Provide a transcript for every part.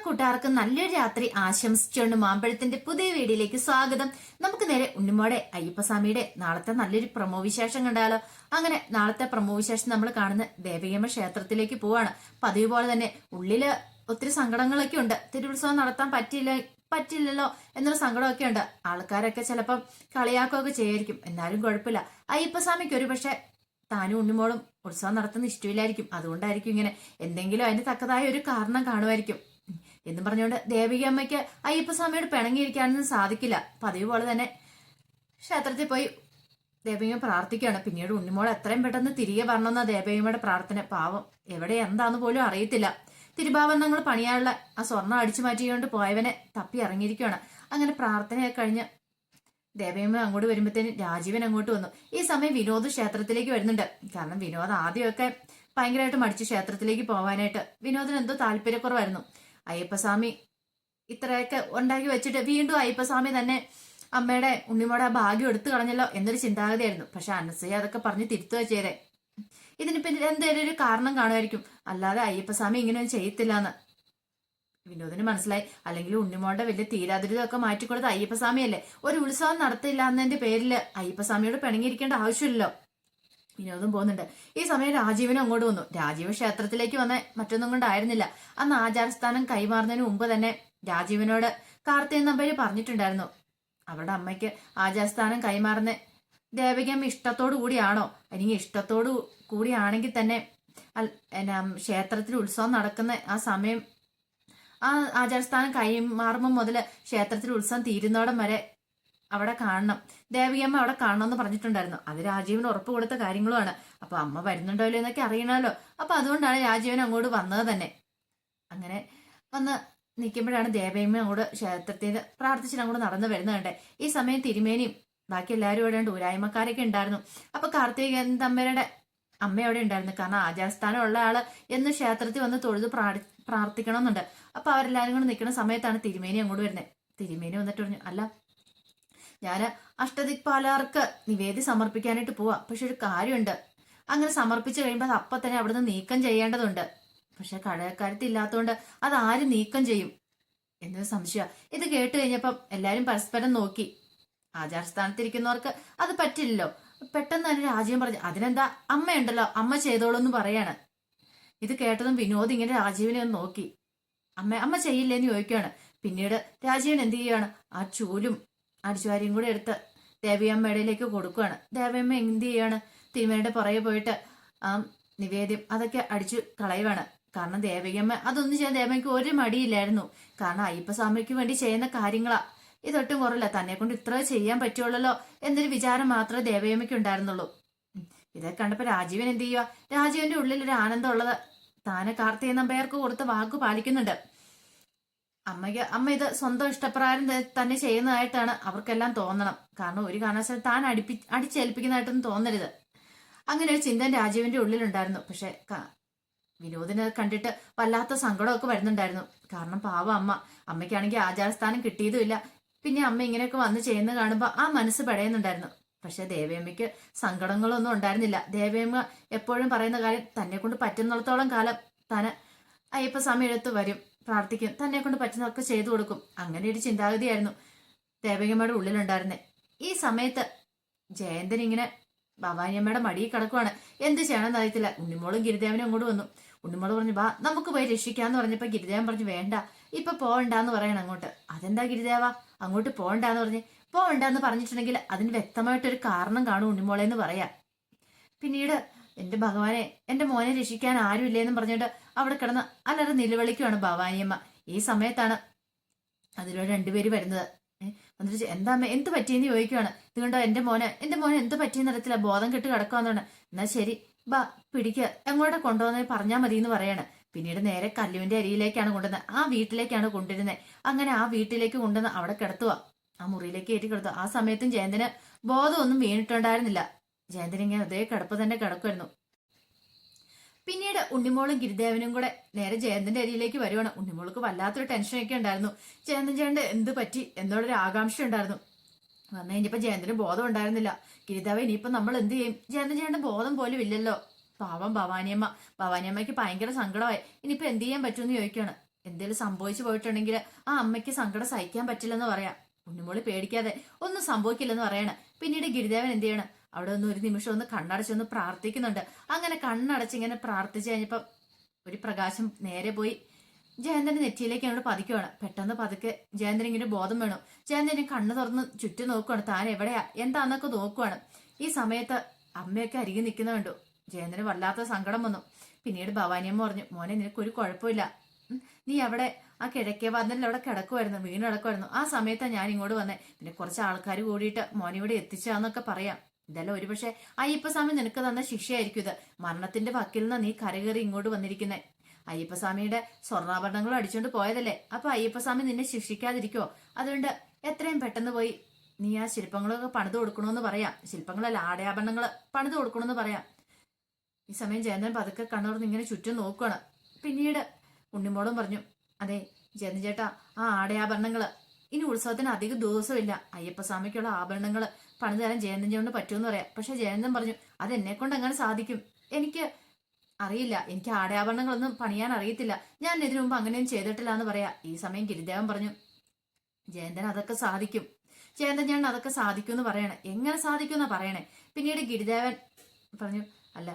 കൂട്ടുകാർക്ക് നല്ലൊരു രാത്രി ആശംസിച്ചുകൊണ്ട് മാമ്പഴത്തിന്റെ പുതിയ വീഡിയോയിലേക്ക് സ്വാഗതം. നമുക്ക് നേരെ ഉണ്ണിമോടെ അയ്യപ്പസ്വാമിയുടെ നാളത്തെ നല്ലൊരു പ്രമോ വിശേഷം കണ്ടാലോ. അങ്ങനെ നാളത്തെ പ്രമോ വിശേഷം നമ്മൾ കാണുന്ന ദേവകിയമ്മ ക്ഷേത്രത്തിലേക്ക് പോവാണ്. പതിവ് പോലെ തന്നെ ഉള്ളില് ഒത്തിരി സങ്കടങ്ങളൊക്കെ ഉണ്ട്. തിരുവുത്സവം നടത്താൻ പറ്റില്ലല്ലോ എന്നൊരു സങ്കടമൊക്കെ ഉണ്ട്. ആൾക്കാരൊക്കെ ചിലപ്പം കളിയാക്കുകയൊക്കെ ചെയ്യായിരിക്കും. എന്നാലും കുഴപ്പമില്ല. അയ്യപ്പസ്വാമിക്ക് ഒരു പക്ഷെ താനും ഉണ്ണിമോളും ഉത്സവം നടത്തുന്ന ഇഷ്ടമില്ലായിരിക്കും. അതുകൊണ്ടായിരിക്കും ഇങ്ങനെ എന്തെങ്കിലും അതിന് തക്കതായ ഒരു കാരണം കാണുമായിരിക്കും എന്നും പറഞ്ഞുകൊണ്ട് ദേവിക അമ്മയ്ക്ക് അയ്യപ്പസ്വാമിയോട് പിണങ്ങിയിരിക്കാനൊന്നും സാധിക്കില്ല. പതിവ് പോലെ തന്നെ ക്ഷേത്രത്തിൽ പോയി ദേവിക പ്രാർത്ഥിക്കുകയാണ്. പിന്നീട് ഉണ്ണിമോൾ എത്രയും പെട്ടെന്ന് തിരികെ വരണമെന്ന ദേവികമ്മയുടെ പ്രാർത്ഥന. പാവം എവിടെ എന്താന്ന് പോലും അറിയത്തില്ല. തിരുഭാവനങ്ങൾ പണിയാനുള്ള ആ സ്വർണം അടിച്ചു മാറ്റിക്കൊണ്ട് പോയവനെ തപ്പി ഇറങ്ങിയിരിക്കുകയാണ്. അങ്ങനെ പ്രാർത്ഥനയൊക്കെ കഴിഞ്ഞ് ദേവയമ്മ അങ്ങോട്ട് വരുമ്പോഴത്തേനും രാജീവൻ അങ്ങോട്ട് വന്നു. ഈ സമയം വിനോദ് ക്ഷേത്രത്തിലേക്ക് വരുന്നുണ്ട്. കാരണം വിനോദ് ആദ്യമൊക്കെ ഭയങ്കരമായിട്ട് മടിച്ചു ക്ഷേത്രത്തിലേക്ക് പോകാനായിട്ട്. വിനോദിന് എന്തോ താല്പര്യക്കുറവായിരുന്നു. അയ്യപ്പസ്വാമി ഇത്രയൊക്കെ ഉണ്ടാക്കി വെച്ചിട്ട് വീണ്ടും അയ്യപ്പസ്വാമി തന്നെ അമ്മയുടെ ഉണ്ണിമോടെ ആ ഭാഗ്യം എടുത്തു കളഞ്ഞല്ലോ എന്നൊരു ചിന്താഗതിയായിരുന്നു. പക്ഷെ അനസൂയ അതൊക്കെ പറഞ്ഞ് തിരുത്തു വെച്ചേരെ. ഇതിന് പിന്നെ എന്തെങ്കിലും ഒരു കാരണം കാണുമായിരിക്കും. അല്ലാതെ അയ്യപ്പസ്വാമി ഇങ്ങനെയൊന്നും ചെയ്യത്തില്ലാന്ന് വിനോദിന് മനസ്സിലായി. അല്ലെങ്കിൽ ഉണ്ണിമോളുടെ വലിയ തീരാതിരിതൊക്കെ മാറ്റിക്കൊടുത്ത അയ്യപ്പസ്വാമിയല്ലേ. ഒരു ഉത്സവം നടത്തില്ല എന്നതിന്റെ പേരിൽ അയ്യപ്പസ്വാമിയോട് പിണങ്ങിയിരിക്കേണ്ട ആവശ്യമില്ലല്ലോ. വിനോദം പോകുന്നുണ്ട്. ഈ സമയം രാജീവനും അങ്ങോട്ട് വന്നു. രാജീവ് ക്ഷേത്രത്തിലേക്ക് വന്ന മറ്റൊന്നും കൊണ്ടായിരുന്നില്ല. അന്ന് ആചാരസ്ഥാനം കൈമാറുന്നതിന് മുമ്പ് തന്നെ രാജീവനോട് കാർത്തികൻ നമ്പര് പറഞ്ഞിട്ടുണ്ടായിരുന്നു, അവരുടെ അമ്മയ്ക്ക് ആചാരസ്ഥാനം കൈമാറുന്ന ദേവികമ്മ ഇഷ്ടത്തോടു കൂടിയാണോ, അല്ലെങ്കിൽ ഇഷ്ടത്തോടു കൂടിയാണെങ്കിൽ തന്നെ ക്ഷേത്രത്തിൽ ഉത്സവം നടക്കുന്ന ആ സമയം ആ ആചാരസ്ഥാനം കൈമാറുമ്പോൾ മുതൽ ക്ഷേത്രത്തിൽ ഉത്സവം തീരുന്നോടം വരെ അവിടെ കാണണം, ദേവികമ്മ അവിടെ കാണണം എന്ന് പറഞ്ഞിട്ടുണ്ടായിരുന്നു. അത് രാജീവന് ഉറപ്പ് കൊടുത്ത കാര്യങ്ങളുമാണ്. അപ്പൊ അമ്മ വരുന്നുണ്ടോ ഇല്ലയോ എന്നൊക്കെ അറിയണമല്ലോ. അപ്പൊ അതുകൊണ്ടാണ് രാജീവൻ അങ്ങോട്ട് വന്നത് തന്നെ. അങ്ങനെ വന്ന് നിൽക്കുമ്പോഴാണ് ദേവയമ്മ അങ്ങോട്ട് ക്ഷേത്രത്തിൽ പ്രാർത്ഥിച്ചിട്ട് അങ്ങോട്ട് നടന്നു വരുന്നത് കണ്ടേ. ഈ സമയം തിരുമേനിയും ബാക്കി എല്ലാവരും ഇവിടെ ഉണ്ട്, ഊരായ്മക്കാരൊക്കെ ഉണ്ടായിരുന്നു. അപ്പൊ കാർത്തികൻ തമ്പരുടെ അമ്മ അവിടെ ഉണ്ടായിരുന്നു. കാരണം ആചാരസ്ഥാനം ഉള്ള ആള് എന്ന് ക്ഷേത്രത്തിൽ വന്ന് തൊഴുത് പ്രാർത്ഥിക്കണമെന്നുണ്ട്. അപ്പൊ അവരെല്ലാരും കൂടെ നിൽക്കുന്ന സമയത്താണ് തിരുമേനി അങ്ങോട്ട് വരുന്നത്. തിരുമേനി വന്നിട്ട് പറഞ്ഞു, അല്ല ഞാൻ അഷ്ടദിക്പാലർക്ക് നിവേദ്യം സമർപ്പിക്കാനായിട്ട് പോവാ. പക്ഷെ ഒരു കാര്യമുണ്ട്, അങ്ങനെ സമർപ്പിച്ചു കഴിയുമ്പോൾ അത് അപ്പം തന്നെ അവിടുന്ന് നീക്കം ചെയ്യേണ്ടതുണ്ട്. പക്ഷെ കടക്കാരത്തില്ലാത്തതുകൊണ്ട് അത് ആര് നീക്കം ചെയ്യും എന്നൊരു സംശയം. ഇത് കേട്ട് കഴിഞ്ഞപ്പം എല്ലാരും പരസ്പരം നോക്കി. ആചാരസ്ഥാനത്തിരിക്കുന്നവർക്ക് അത് പറ്റില്ലല്ലോ. പെട്ടെന്ന് തന്നെ രാജീവൻ പറഞ്ഞു, അതിനെന്താ അമ്മയുണ്ടല്ലോ, അമ്മ ചെയ്തോളൂ എന്ന് പറയാണ്. ഇത് കേട്ടതും വിനോദ് ഇങ്ങനെ രാജീവിനെ ഒന്ന് നോക്കി. അമ്മ ചെയ്യില്ലേന്ന് ചോദിക്കുകയാണ്. പിന്നീട് രാജീവൻ എന്ത് ചെയ്യുകയാണ്, ആ ചൂലും അടിച്ചുവാരിയും കൂടെ എടുത്ത് ദേവിയമ്മയിലേക്ക് കൊടുക്കുകയാണ്. ദേവിയമ്മ എന്ത് ചെയ്യാണ്, തിരുമേനിയുടെ പുറകെ പോയിട്ട് ആ നിവേദ്യം അതൊക്കെ അടിച്ചു കളയുവാണ്. കാരണം ദേവികമ്മ അതൊന്നും ചെയ്യാൻ ദേവമ്മയ്ക്ക് ഒരു മടിയില്ലായിരുന്നു. കാരണം അയ്യപ്പസ്വാമിക്ക് വേണ്ടി ചെയ്യുന്ന കാര്യങ്ങളാ. ഇതൊട്ടും കുറവില്ല, തന്നെ കൊണ്ട് ഇത്ര ചെയ്യാൻ പറ്റുള്ളല്ലോ എന്നൊരു വിചാരം മാത്രമേ ദേവയമ്മയ്ക്ക് ഉണ്ടായിരുന്നുള്ളൂ. ഇതൊക്കെ കണ്ടപ്പോ രാജീവൻ എന്ത് ചെയ്യുക, രാജീവന്റെ ഉള്ളിൽ ഒരു ആനന്ദം ഉള്ളത് താനെ കാർത്തിക നമ്പയർക്ക് കൊടുത്ത വാക്ക് പാലിക്കുന്നുണ്ട്. അമ്മ ഇത് സ്വന്തം ഇഷ്ടപ്രകാരം തന്നെ ചെയ്യുന്നതായിട്ടാണ് അവർക്കെല്ലാം തോന്നണം. കാരണം ഒരു കാരണവശാലും താൻ അടിച്ചേൽപ്പിക്കുന്നതായിട്ടൊന്നും തോന്നരുത്. അങ്ങനെ ഒരു ചിന്ത രാജീവന്റെ ഉള്ളിലുണ്ടായിരുന്നു. പക്ഷെ വിനോദിനെ കണ്ടിട്ട് വല്ലാത്ത സങ്കടമൊക്കെ വരുന്നുണ്ടായിരുന്നു. കാരണം പാവം അമ്മയ്ക്കാണെങ്കിൽ ആചാരസ്ഥാനം കിട്ടിയതുമില്ല. പിന്നെ അമ്മ ഇങ്ങനെയൊക്കെ വന്ന് ചെയ്യുന്ന കാണുമ്പോൾ ആ മനസ്സ് പടയുന്നുണ്ടായിരുന്നു. പക്ഷെ ദേവയമ്മയ്ക്ക് സങ്കടങ്ങളൊന്നും ഉണ്ടായിരുന്നില്ല. ദേവയമ്മ എപ്പോഴും പറയുന്ന കാര്യം, തന്നെ കൊണ്ട് പറ്റുന്നിടത്തോളം കാലം താൻ അയ്യപ്പസ്വാമി എടുത്ത് വരും, പ്രാർത്ഥിക്കും, തന്നെ കൊണ്ട് പറ്റുന്നതൊക്കെ ചെയ്തു കൊടുക്കും. അങ്ങനെ ഒരു ചിന്താഗതിയായിരുന്നു ദേവകിയമ്മയുടെ ഉള്ളിലുണ്ടായിരുന്നത്. ഈ സമയത്ത് ജയന്തൻ ഇങ്ങനെ ഭവാനിയമ്മയുടെ മടിയിൽ കിടക്കുവാണ്. എന്ത് ചെയ്യണമെന്ന് അറിയത്തില്ല. ഉണ്ണിമോളും ഗിരിദേവനും അങ്ങോട്ട് വന്നു. ഉണ്ണിമോള് പറഞ്ഞു, വാ നമുക്ക് പോയി രക്ഷിക്കാന്ന് പറഞ്ഞപ്പോ ഗിരിദേവൻ പറഞ്ഞു, വേണ്ട ഇപ്പൊ പോവണ്ടെന്ന് പറയണം അങ്ങോട്ട്. അതെന്താ ഗിരിദേവ അങ്ങോട്ട് പോവണ്ടെന്ന് പറഞ്ഞ്, പോവണ്ടെന്ന് പറഞ്ഞിട്ടുണ്ടെങ്കിൽ അതിന് വ്യക്തമായിട്ടൊരു കാരണം കാണും ഉണ്ണിമോളെ എന്ന് പറയാം. പിന്നീട് എന്റെ ഭഗവാനെ, എന്റെ മോനെ രക്ഷിക്കാൻ ആരും ഇല്ലേന്നും പറഞ്ഞിട്ട് അവിടെ കിടന്ന് അല്ലറ നിലവിളിക്കുവാണ് ഭവാനിയമ്മ. ഈ സമയത്താണ് അതിലൂടെ രണ്ടുപേര് വരുന്നത്. എന്നിട്ട് എന്താ അമ്മ എന്ത് പറ്റിയെന്ന് ചോദിക്കുവാണ്. ഇതുകൊണ്ടോ എന്റെ മോനെ എന്ത് പറ്റിയെന്ന് അറിയത്തില്ല, ബോധം കെട്ട് കിടക്കുവാന്നാണ്. എന്നാ ശരി ബാ പിടിക്കുക, എങ്ങോട്ടാ കൊണ്ടുപോകുന്നത് പറഞ്ഞാൽ മതി എന്ന് പറയാണ്. പിന്നീട് നേരെ കല്ലുവിന്റെ അരിയിലേക്കാണ് കൊണ്ടുവന്നത്, ആ വീട്ടിലേക്കാണ് കൊണ്ടുവരുന്നത്. അങ്ങനെ ആ വീട്ടിലേക്ക് കൊണ്ടുവന്ന് അവിടെ കിടത്തുക, ആ മുറിയിലേക്ക് കയറ്റി കിടത്തുക. ആ സമയത്തും ജയന്തന് ബോധമൊന്നും വീണിട്ടുണ്ടായിരുന്നില്ല. ജയന്തൻ ഇങ്ങനെ അതേ കിടപ്പ് തന്നെ കിടക്കുമായിരുന്നു. പിന്നീട് ഉണ്ണിമോളും ഗിരിദേവനും കൂടെ നേരെ ജയന്തന്റെ അരിയിലേക്ക് വരുവാണ്. ഉണ്ണിമോൾക്ക് വല്ലാത്തൊരു ടെൻഷനൊക്കെ ഉണ്ടായിരുന്നു. ജയന്തൻ എന്ത് പറ്റി എന്നോടൊരു ആകാംക്ഷ ഉണ്ടായിരുന്നു. വന്നു കഴിഞ്ഞപ്പോ ജയന്തന് ബോധം ഉണ്ടായിരുന്നില്ല. ഗിരിദേവ ഇനിയിപ്പോ നമ്മൾ എന്ത് ചെയ്യും, ജയന്തൻ ബോധം പോലും ഇല്ലല്ലോ. പാവം ഭവാനിയമ്മയ്ക്ക് ഭയങ്കര സങ്കടമായി. ഇനിയിപ്പോ എന്ത് ചെയ്യാൻ പറ്റുമെന്ന് ചോദിക്കുകയാണ്. എന്തേലും സംഭവിച്ചു പോയിട്ടുണ്ടെങ്കിൽ ആ അമ്മയ്ക്ക് സങ്കടം സഹിക്കാൻ പറ്റില്ലെന്ന് പറയാം. ഉണ്ണിമോള് പേടിക്കാതെ ഒന്നും സംഭവിക്കില്ലെന്ന് പറയണം. പിന്നീട് ഗിരിദേവൻ എന്ത് ചെയ്യണം, അവിടെ ഒന്ന് ഒരു നിമിഷം ഒന്ന് കണ്ണടച്ചൊന്ന് പ്രാർത്ഥിക്കുന്നുണ്ട്. അങ്ങനെ കണ്ണടച്ച് ഇങ്ങനെ പ്രാർത്ഥിച്ചു കഴിഞ്ഞപ്പോ ഒരു പ്രകാശം നേരെ പോയി ജയന്തന്റെ നെറ്റിയിലേക്ക് അങ്ങോട്ട് പതിക്കുവാണ്. പെട്ടെന്ന് പതുക്കെ ജയന്തൻ ഇങ്ങനെ ബോധം വേണു. ജയന്തന് കണ്ണ് തുറന്ന് ചുറ്റും നോക്കുവാണ്. താൻ എവിടെയാ എന്താന്നൊക്കെ നോക്കുവാണ്. ഈ സമയത്ത് അമ്മയൊക്കെ അരികെ നിൽക്കുന്ന കണ്ടു. ജയന്തന് വല്ലാത്ത സങ്കടം വന്നു. പിന്നീട് ഭവാനിയമ്മ പറഞ്ഞു, മോനെ നിനക്കൊരു കുഴപ്പമില്ല, നീ അവിടെ ആ കിഴക്കേ വാതിലിൽ അവിടെ കിടക്കുമായിരുന്നു, വീണ് കിടക്കുമായിരുന്നു. ആ സമയത്താണ് ഞാൻ ഇങ്ങോട്ട് വന്നേ. പിന്നെ കുറച്ച് ആൾക്കാർ കൂടിയിട്ട് മോനെ ഇവിടെ എത്തിച്ചാന്നൊക്കെ പറയാം. ഇതെല്ലാം ഒരുപക്ഷെ അയ്യപ്പസ്വാമി നിനക്ക് തന്ന ശിക്ഷയായിരിക്കും ഇത്. മരണത്തിന്റെ വക്കിൽ നിന്ന് നീ കരകയറി ഇങ്ങോട്ട് വന്നിരിക്കുന്നേ. അയ്യപ്പസ്വാമിയുടെ സ്വർണ്ണാഭരണങ്ങൾ അടിച്ചുകൊണ്ട് പോയതല്ലേ. അപ്പൊ അയ്യപ്പസ്വാമി നിന്നെ ശിക്ഷിക്കാതിരിക്കോ? അതുകൊണ്ട് എത്രയും പെട്ടെന്ന് പോയി നീ ആ ശില്പങ്ങളൊക്കെ പണിത് കൊടുക്കണമെന്ന് പറയാം. ശില്പങ്ങളല്ല, ആടയാഭരണങ്ങൾ പണിത് കൊടുക്കണമെന്ന് പറയാം. ഈ സമയം ജയന്തൻ പതുക്കെ കണ്ണുറന്ന് ഇങ്ങനെ ചുറ്റും നോക്കുകയാണ്. പിന്നീട് ഉണ്ണിമോളും പറഞ്ഞു, അതെ ജയന്തൻ ചേട്ടാ, ആ ആടയാഭരണങ്ങള് ഇനി ഉത്സവത്തിന് അധികം ദിവസമില്ല. അയ്യപ്പസ്വാമിക്കുള്ള ആഭരണങ്ങൾ പണിത് തരാൻ ജയന്തൻ ചേട്ടന് പറ്റുമെന്ന് പറയാം. പക്ഷെ ജയന്തൻ പറഞ്ഞു, അത് എന്നെ കൊണ്ട് എങ്ങനെ സാധിക്കും? എനിക്ക് അറിയില്ല, എനിക്ക് ആടയാഭരണങ്ങളൊന്നും പണിയാൻ അറിയത്തില്ല, ഞാൻ ഇതിനു മുമ്പ് അങ്ങനെയും ചെയ്തിട്ടില്ല എന്ന് പറയാ. ഈ സമയം ഗിരിദേവൻ പറഞ്ഞു, ജയന്തൻ അതൊക്കെ സാധിക്കും, ജയന്തൻ ചേട്ടൻ അതൊക്കെ സാധിക്കും എന്ന് പറയണേ. എങ്ങനെ സാധിക്കും എന്നാ പറയണേ. പിന്നീട് ഗിരിദേവൻ പറഞ്ഞു, അല്ല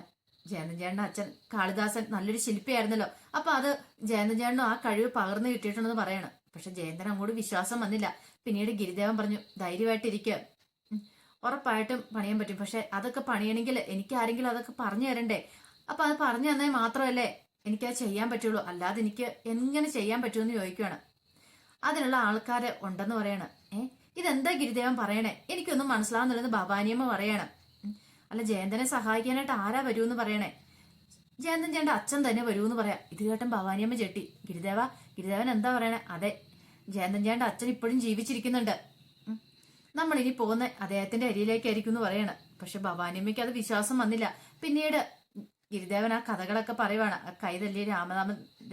ജയന്തൻ ചേട്ടന്റെ അച്ഛൻ കാളിദാസൻ നല്ലൊരു ശില്പിയായിരുന്നല്ലോ, അപ്പൊ അത് ജയന്തൻ ചേട്ടനും ആ കഴിവ് പകർന്നു കിട്ടിയിട്ടുണ്ടെന്ന് പറയണം. പക്ഷെ ജയന്തൻ അങ്ങോട്ട് വിശ്വാസം വന്നില്ല. പിന്നീട് ഗിരിദേവൻ പറഞ്ഞു, ധൈര്യമായിട്ടിരിക്കുക, ഉറപ്പായിട്ടും പണിയാൻ പറ്റും. പക്ഷെ അതൊക്കെ പണിയണമെങ്കിൽ എനിക്ക് ആരെങ്കിലും അതൊക്കെ പറഞ്ഞു തരണ്ടേ. അപ്പൊ അത് പറഞ്ഞു തന്നാൽ മാത്രമല്ലേ എനിക്കത് ചെയ്യാൻ പറ്റുള്ളൂ, അല്ലാതെ എനിക്ക് എങ്ങനെ ചെയ്യാൻ പറ്റുമെന്ന് ചോദിക്കുകയാണ്. അതിനുള്ള ആൾക്കാര് ഉണ്ടെന്ന് പറയണം. ഇതെന്താ ഗിരിദേവൻ പറയണേ, എനിക്കൊന്നും മനസ്സിലാവുന്നില്ലെന്ന് ഭവാനിയമ്മ പറയണം. അല്ല ജയന്തനെ സഹായിക്കാനായിട്ട് ആരാ വരൂന്ന് പറയണേ. ജയന്തൻ ചേട്ടന്റെ അച്ഛൻ തന്നെ വരൂന്ന് പറയാം. ഇത് കേട്ടും ഭവാനിയമ്മ ചെട്ടി. ഗിരിദേവൻ എന്താ പറയണേ? അതെ, ജയന്തൻ ചേട്ടന്റെ അച്ഛൻ ഇപ്പോഴും ജീവിച്ചിരിക്കുന്നുണ്ട്, നമ്മളിനി പോകുന്ന അദ്ദേഹത്തിന്റെ അരിയിലേക്കായിരിക്കും എന്ന് പറയണം. പക്ഷെ ഭവാനിയമ്മയ്ക്ക് അത് വിശ്വാസം വന്നില്ല. പിന്നീട് ഗിരിദേവൻ ആ കഥകളൊക്കെ പറയുവാണ്. കൈതല്ലി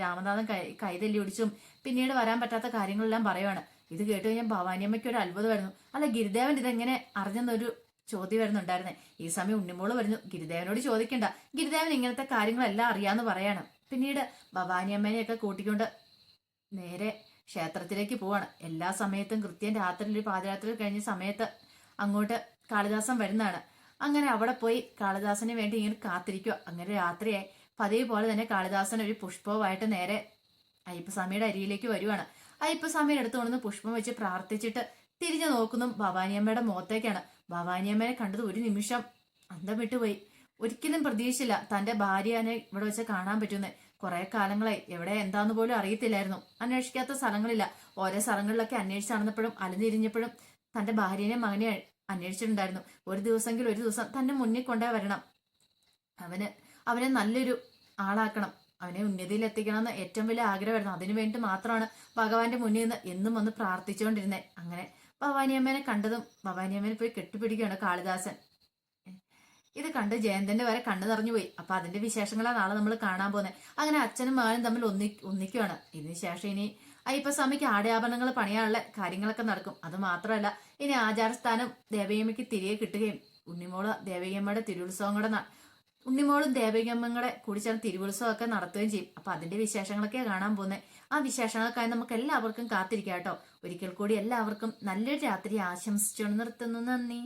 രാമനാഥൻ കൈതല്ലി ഒടിച്ചും പിന്നീട് വരാൻ പറ്റാത്ത കാര്യങ്ങളെല്ലാം പറയുവാണ്. ഇത് കേട്ട് കഴിഞ്ഞാൽ ഭവാനിയമ്മയ്ക്ക് ഒരു അത്ഭുതമായിരുന്നു. അല്ല ഗിരിദേവൻ ഇതെങ്ങനെ അറിഞ്ഞെന്നൊരു ചോദ്യം വരുന്നുണ്ടായിരുന്നേ. ഈ സമയം ഉണ്ണിമോള് പറഞ്ഞു, ഗിരിദേവനോട് ചോദിക്കണ്ട, ഗിരിദേവൻ ഇങ്ങനത്തെ കാര്യങ്ങളെല്ലാം അറിയാന്ന് പറയാണ്. പിന്നീട് ഭവാനിയമ്മേനെയൊക്കെ കൂട്ടിക്കൊണ്ട് നേരെ ക്ഷേത്രത്തിലേക്ക് പോവാണ്. എല്ലാ സമയത്തും കൃത്യം രാത്രി ഒരു പാതിരാത്രി കഴിഞ്ഞ സമയത്ത് അങ്ങോട്ട് കാളിദാസൻ വരുന്നതാണ്. അങ്ങനെ അവിടെ പോയി കാളിദാസന് വേണ്ടി ഇങ്ങനെ കാത്തിരിക്കുക. അങ്ങനെ രാത്രിയായി. പതിവ് പോലെ തന്നെ കാളിദാസൻ ഒരു പുഷ്പവുമായിട്ട് നേരെ അയ്യപ്പസ്വാമിയുടെ അരിയിലേക്ക് വരുവാണ്. അയ്യപ്പസ്വാമിയുടെ അടുത്ത് കൊണ്ടുവന്ന് പുഷ്പം വെച്ച് പ്രാർത്ഥിച്ചിട്ട് തിരിഞ്ഞു നോക്കുന്നു ഭവാനിയമ്മയുടെ മുഖത്തേക്കാണ്. ഭവാനിയമ്മയെ കണ്ടത് ഒരു നിമിഷം അന്തം വിട്ടുപോയി. ഒരിക്കലും പ്രതീക്ഷിച്ചില്ല തന്റെ ഭാര്യനെ ഇവിടെ വെച്ച് കാണാൻ പറ്റുന്നേ. കുറെ കാലങ്ങളായി എവിടെ എന്താന്ന് പോലും അറിയത്തില്ലായിരുന്നു. അന്വേഷിക്കാത്ത സ്ഥലങ്ങളില്ല. ഓരോ സ്ഥലങ്ങളിലൊക്കെ അന്വേഷിച്ച് നടന്നപ്പോഴും അലഞ്ഞിരിഞ്ഞപ്പോഴും തന്റെ ഭാര്യനെ മകനെ അന്വേഷിച്ചിട്ടുണ്ടായിരുന്നു. ഒരു ദിവസം തന്നെ മുന്നിൽ കൊണ്ടേ വരണം. അവനെ നല്ലൊരു ആളാക്കണം, അവനെ ഉന്നതിയിൽ എത്തിക്കണമെന്ന് ഏറ്റവും വലിയ ആഗ്രഹമായിരുന്നു. അതിനു വേണ്ടി മാത്രമാണ് ഭഗവാന്റെ മുന്നിൽ നിന്ന് എന്നും വന്ന് പ്രാർത്ഥിച്ചുകൊണ്ടിരുന്നത്. അങ്ങനെ ഭവാനിയമ്മേനെ കണ്ടതും ഭവാനിയമ്മേനെ പോയി കെട്ടിപ്പിടിക്കുകയാണ് കാളിദാസൻ. ഇത് കണ്ട് ജയന്തന്റെ വരെ കണ്ണു നിറഞ്ഞുപോയി. അപ്പൊ അതിന്റെ വിശേഷങ്ങളാണ് നാളെ നമ്മൾ കാണാൻ പോകുന്നത്. അങ്ങനെ അച്ഛനും മകനും തമ്മിൽ ഒന്നിക്കുകയാണ്. ഇതിന് ശേഷം ഇനി അയ്യപ്പസ്വാമിക്ക് ആടയാഭരണങ്ങൾ പണിയാനുള്ള കാര്യങ്ങളൊക്കെ നടക്കും. അത് മാത്രമല്ല ഇനി ആചാരസ്ഥാനം ദേവയമ്മയ്ക്ക് തിരികെ കിട്ടുകയും ഉണ്ണിമോളും ദേവയമ്മയുടെ കൂടി ചേർന്ന് തിരുവുത്സവമൊക്കെ നടത്തുകയും ചെയ്യും. അപ്പൊ അതിന്റെ വിശേഷങ്ങളൊക്കെ കാണാൻ പോകുന്നത്. ആ വിശേഷങ്ങൾക്കായി നമുക്ക് എല്ലാവർക്കും കാത്തിരിക്കാം കേട്ടോ. ഒരിക്കൽ കൂടി എല്ലാവർക്കും നല്ലൊരു രാത്രി ആശംസിച്ചുകൊണ്ട് നിർത്തുന്നു. നന്ദി.